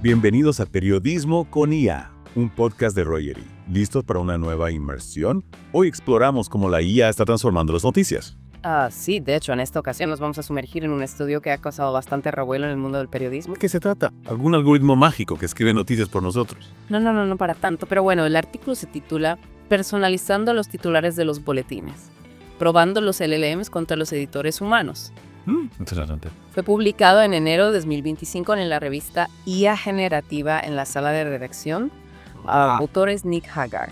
Bienvenidos a Periodismo con IA, un podcast de Rogery. ¿Listos para una nueva inmersión? Hoy exploramos cómo la IA está transformando las noticias. Sí, de hecho, en esta ocasión nos vamos a sumergir en un estudio que ha causado bastante revuelo en el mundo del periodismo. ¿De qué se trata? ¿Algún algoritmo mágico que escribe noticias por nosotros? No para tanto, pero bueno, el artículo se titula Personalizando los titulares de los boletines, probando los LLMs contra los editores humanos. Interesante. Fue publicado en enero de 2025 en la revista IA Generativa en la sala de redacción. Autor es Nick Hagar.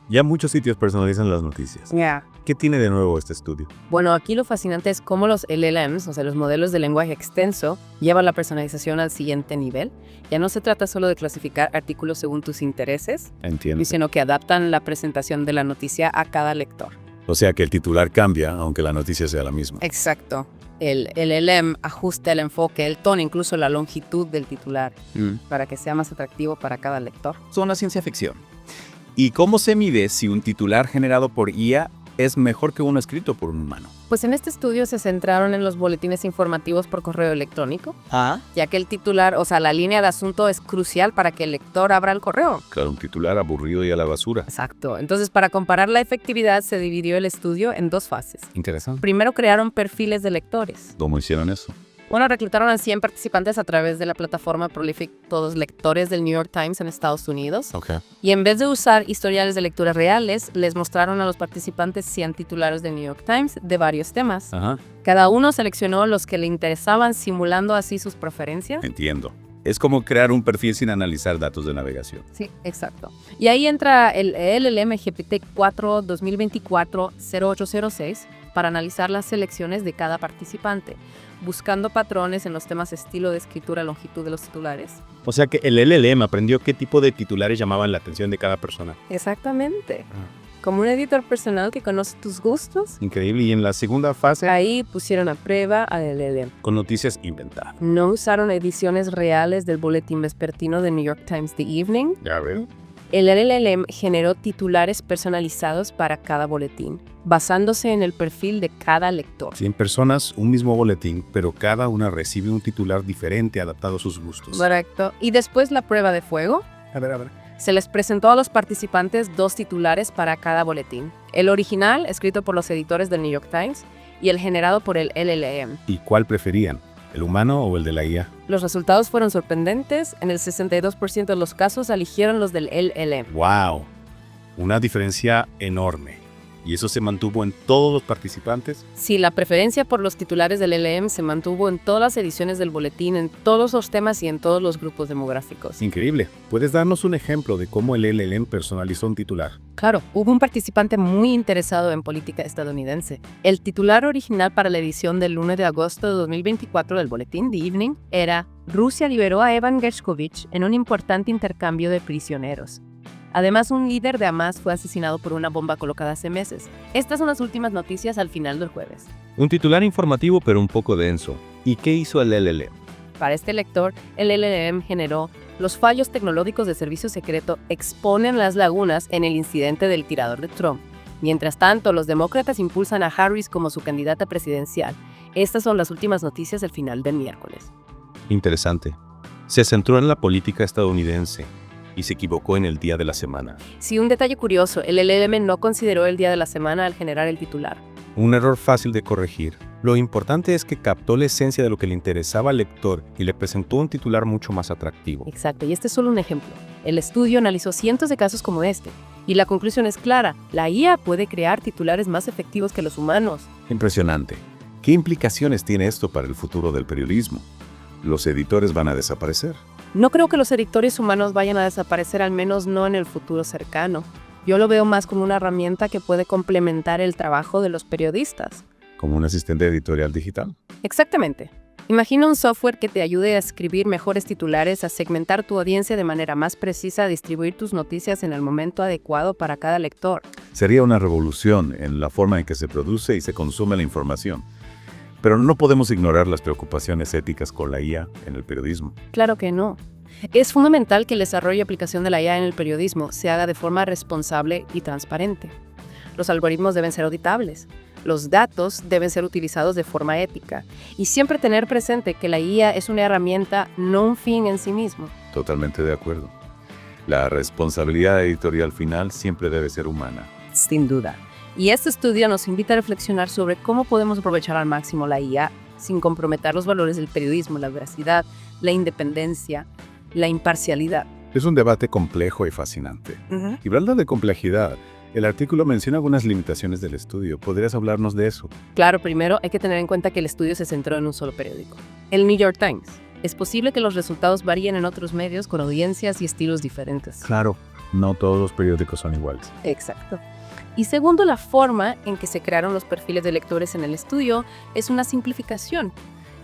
Ya muchos sitios personalizan las noticias. ¿Qué tiene de nuevo este estudio? Bueno, aquí lo fascinante es cómo los LLMs, o sea, los modelos de lenguaje extenso, llevan la personalización al siguiente nivel. Ya no se trata solo de clasificar artículos según tus intereses, Entiendo. sino que adaptan la presentación de la noticia a cada lector. O sea que el titular cambia, aunque la noticia sea la misma. Exacto. El LLM ajusta el enfoque, el tono, incluso la longitud del titular, para que sea más atractivo para cada lector. Son la ciencia ficción. ¿Y cómo se mide si un titular generado por IA es mejor que uno escrito por un humano? Pues en este estudio se centraron en los boletines informativos por correo electrónico, ya que el titular, o sea, la línea de asunto es crucial para que el lector abra el correo. Claro, un titular aburrido y a la basura. Exacto. Entonces, para comparar la efectividad, se dividió el estudio en dos fases. Interesante. Primero crearon perfiles de lectores. ¿Cómo hicieron eso? Bueno, reclutaron a 100 participantes a través de la plataforma Prolific, todos lectores del New York Times en Estados Unidos. Y en vez de usar historiales de lectura reales, les mostraron a los participantes 100 titulares del New York Times de varios temas. Cada uno seleccionó los que le interesaban, simulando así sus preferencias. Entiendo. Es como crear un perfil sin analizar datos de navegación. Sí, exacto. Y ahí entra el LLM GPT-4 2024-0806 para analizar las selecciones de cada participante, buscando patrones en los temas estilo de escritura, longitud de los titulares. O sea que el LLM aprendió qué tipo de titulares llamaban la atención de cada persona. Exactamente. Como un editor personal que conoce tus gustos. Increíble. Y en la segunda fase, Ahí pusieron a prueba al LLM. con noticias inventadas. No usaron ediciones reales del boletín vespertino de New York Times The Evening. Ya veo. El LLM generó titulares personalizados para cada boletín, basándose en el perfil de cada lector. 100 personas, un mismo boletín, pero cada una recibe un titular diferente adaptado a sus gustos. Correcto. Y después la prueba de fuego. A ver. Se les presentó a los participantes 2 titulares para cada boletín. El original, escrito por los editores del New York Times, y el generado por el LLM. ¿Y cuál preferían? ¿El humano o el de la IA? Los resultados fueron sorprendentes. En el 62% de los casos eligieron los del LLM. ¡Wow! Una diferencia enorme. ¿Y eso se mantuvo en todos los participantes? Sí, la preferencia por los titulares del LLM se mantuvo en todas las ediciones del boletín, en todos los temas y en todos los grupos demográficos. Increíble. ¿Puedes darnos un ejemplo de cómo el LLM personalizó un titular? Claro, hubo un participante muy interesado en política estadounidense. El titular original para la edición del 1 de agosto de 2024 del boletín The Evening era «Rusia liberó a Evan Gershkovich en un importante intercambio de prisioneros». Además, un líder de Hamas fue asesinado por una bomba colocada hace meses. Estas son las últimas noticias al final del jueves. Un titular informativo pero un poco denso. ¿Y qué hizo el LLM? Para este lector, el LLM generó los fallos tecnológicos de servicio secreto exponen las lagunas en el incidente del tirador de Trump. Mientras tanto, los demócratas impulsan a Harris como su candidata presidencial. Estas son las últimas noticias del final del miércoles. Interesante. Se centró en la política estadounidense y se equivocó en el día de la semana. Sí, un detalle curioso, el LLM no consideró el día de la semana al generar el titular. Un error fácil de corregir. Lo importante es que captó la esencia de lo que le interesaba al lector y le presentó un titular mucho más atractivo. Exacto, y este es solo un ejemplo. El estudio analizó cientos de casos como este, y la conclusión es clara, la IA puede crear titulares más efectivos que los humanos. Impresionante. ¿Qué implicaciones tiene esto para el futuro del periodismo? ¿Los editores van a desaparecer? No creo que los editores humanos vayan a desaparecer, al menos no en el futuro cercano. Yo lo veo más como una herramienta que puede complementar el trabajo de los periodistas. ¿Como un asistente editorial digital? Exactamente. Imagina un software que te ayude a escribir mejores titulares, a segmentar tu audiencia de manera más precisa, a distribuir tus noticias en el momento adecuado para cada lector. Sería una revolución en la forma en que se produce y se consume la información. Pero no podemos ignorar las preocupaciones éticas con la IA en el periodismo. Claro que no. Es fundamental que el desarrollo y aplicación de la IA en el periodismo se haga de forma responsable y transparente. Los algoritmos deben ser auditables. Los datos deben ser utilizados de forma ética. Y siempre tener presente que la IA es una herramienta, no un fin en sí mismo. Totalmente de acuerdo. La responsabilidad editorial final siempre debe ser humana. Sin duda. Y este estudio nos invita a reflexionar sobre cómo podemos aprovechar al máximo la IA sin comprometer los valores del periodismo, la veracidad, la independencia, la imparcialidad. Es un debate complejo y fascinante. Y hablando de complejidad, el artículo menciona algunas limitaciones del estudio. ¿Podrías hablarnos de eso? Claro, primero hay que tener en cuenta que el estudio se centró en un solo periódico, el New York Times. Es posible que los resultados varíen en otros medios con audiencias y estilos diferentes. Claro, no todos los periódicos son iguales. Exacto. Y segundo, la forma en que se crearon los perfiles de lectores en el estudio es una simplificación.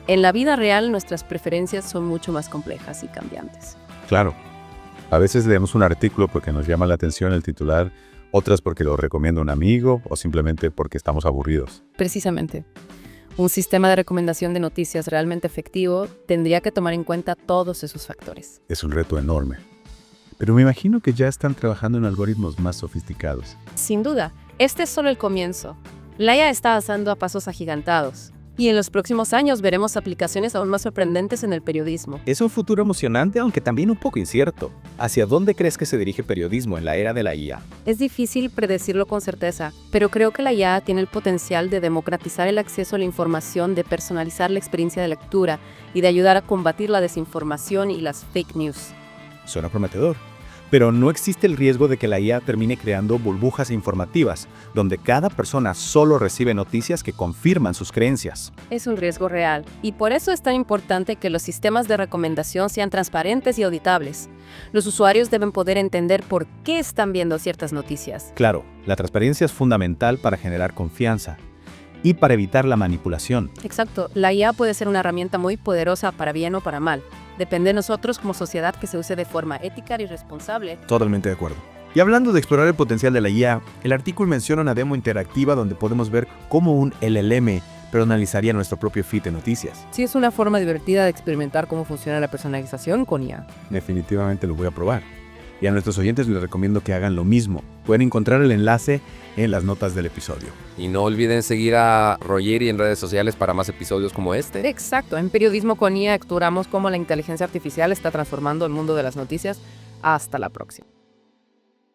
En la vida real, nuestras preferencias son mucho más complejas y cambiantes. Claro. A veces leemos un artículo porque nos llama la atención el titular, otras porque lo recomienda un amigo o simplemente porque estamos aburridos. Precisamente. Un sistema de recomendación de noticias realmente efectivo tendría que tomar en cuenta todos esos factores. Es un reto enorme. Pero me imagino que ya están trabajando en algoritmos más sofisticados. Sin duda, este es solo el comienzo. La IA está avanzando a pasos agigantados. Y en los próximos años veremos aplicaciones aún más sorprendentes en el periodismo. Es un futuro emocionante, aunque también un poco incierto. ¿Hacia dónde crees que se dirige el periodismo en la era de la IA? Es difícil predecirlo con certeza, pero creo que la IA tiene el potencial de democratizar el acceso a la información, de personalizar la experiencia de lectura y de ayudar a combatir la desinformación y las fake news. Suena prometedor. Pero no existe el riesgo de que la IA termine creando burbujas informativas, donde cada persona solo recibe noticias que confirman sus creencias. Es un riesgo real, y por eso es tan importante que los sistemas de recomendación sean transparentes y auditables. Los usuarios deben poder entender por qué están viendo ciertas noticias. Claro, la transparencia es fundamental para generar confianza y para evitar la manipulación. Exacto, la IA puede ser una herramienta muy poderosa para bien o para mal. Depende de nosotros como sociedad que se use de forma ética y responsable. Totalmente de acuerdo. Y hablando de explorar el potencial de la IA, el artículo menciona una demo interactiva donde podemos ver cómo un LLM personalizaría nuestro propio feed de noticias. Sí, es una forma divertida de experimentar cómo funciona la personalización con IA. Definitivamente lo voy a probar. Y a nuestros oyentes les recomiendo que hagan lo mismo. Pueden encontrar el enlace en las notas del episodio. Y no olviden seguir a Rogeri en redes sociales para más episodios como este. Exacto, en Periodismo con IA exploramos cómo la inteligencia artificial está transformando el mundo de las noticias. Hasta la próxima.